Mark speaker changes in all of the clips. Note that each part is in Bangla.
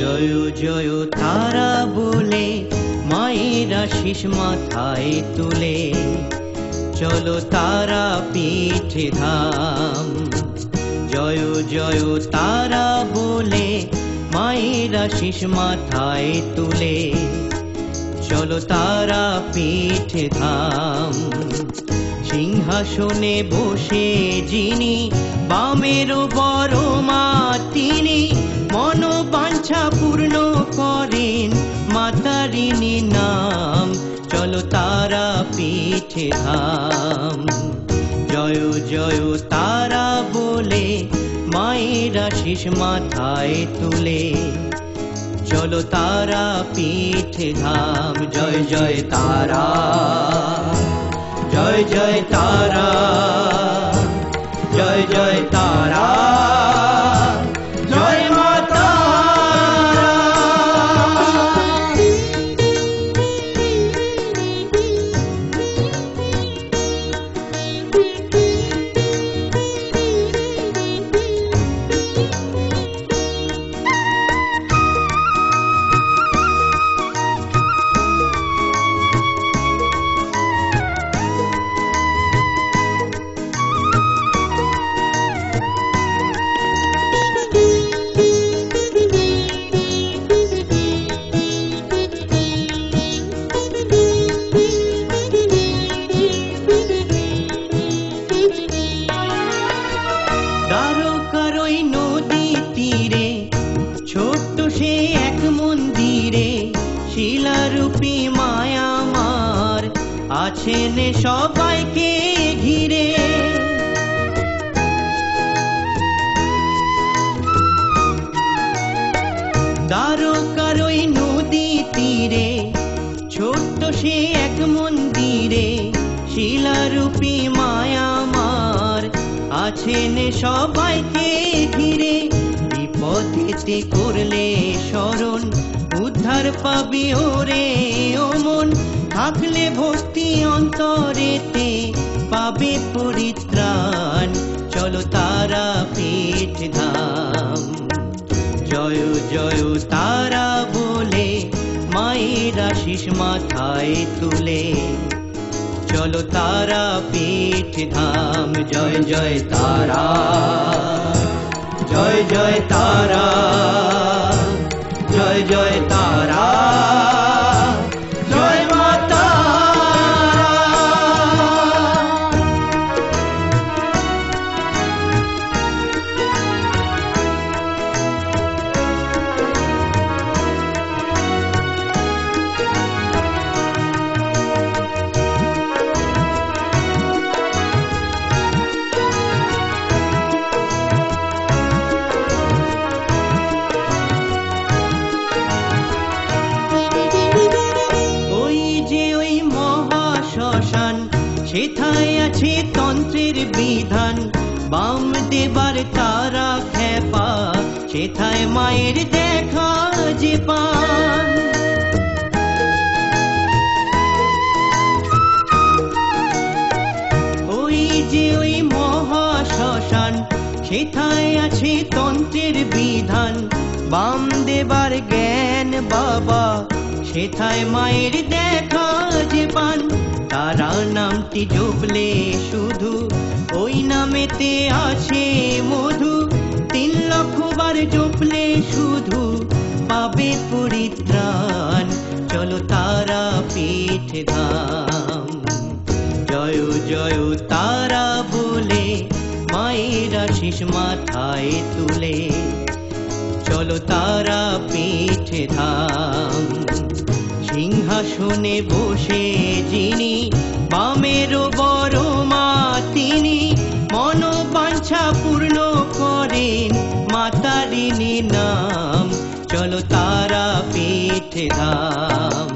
Speaker 1: জয় জয় তারা বলে মায়েরা শীষ মাথায় তুলে চলো তারা পীঠে ধাম। জয় জয় তারা বলে মায়েরা শীষ মাথায় তুলে চলো তারা পীঠে ধাম। সিংহাসনে বসে যিনি বামের বড় মা তিনি মনোবাঞ্ছা পূর্ণ করেন মাতারিণী নাম। চলো তারা পীঠে ধাম। জয় জয় তারা বলে মায়েরা শীষ মাথায় তুলে চলো তারা পীঠে ধাম। জয় জয় তারা, জয় জয় তারা, জয় জয় তারা, জয় মা তারা। শিলারূপী মায়া মার আছেন সবাইকে ঘিরে। দ্বারকার ওই নদী তীরে ছোট্ট সে এক মন্দিরে শিলারূপী মায়া মার আছেন সবাইকে ঘিরে। বিপদেতে করলে শরণ উদ্ধার পাবি ওরে ও মন, থাকলে ভক্তি অন্তরেতে পাবে পরিত্রাণ। চলো তারা পীঠ ধাম। জয় জয় তারা বলে মায়েরা শীষ মাথায় তুলে চলো তারা পীঠ ধাম। জয় জয় তারা, জয় জয় তারা, জয় জয় তারা, জয় মা তারা। সেথায় আছে তন্ত্রের বিধান বাম দেবার তারা খেপা সেথায় মায়ের দেখা যে পান। ওই যে ওই মহাশ্মশান সেথায় আছে তন্ত্রের বিধান বাম দেবার জ্ঞান বাবা সেথায় মায়ের দেখা যে পান। তারা নামটি জপলে শুধু ওই নামেতে আছে মধু, 3 লক্ষ বার জপলে শুধু পাবে পরিত্রাণ। চলো তারা পীঠ ধাম। জয় জয় তারা বলে মায়েরা শীষ মাথায় তুলে চলো তারা পীঠ ধাম। সিংহাসনে বসে যিনি বামের বড় মা তিনি মনোবাঞ্ছা পূর্ণ করেন মাতারিণী নাম। চলো তারা পীঠ ধাম।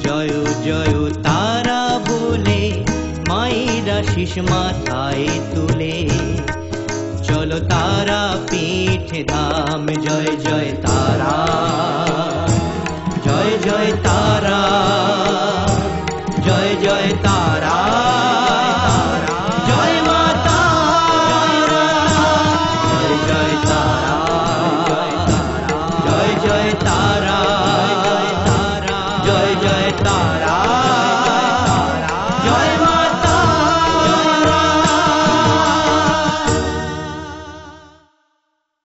Speaker 1: জয় জয় তারা বলে মায়েরা শীষ মাথায় তুলে চলো তারা পীঠ ধাম। জয় জয় তারা, জয় জয় তারা, জয় জয় তারা।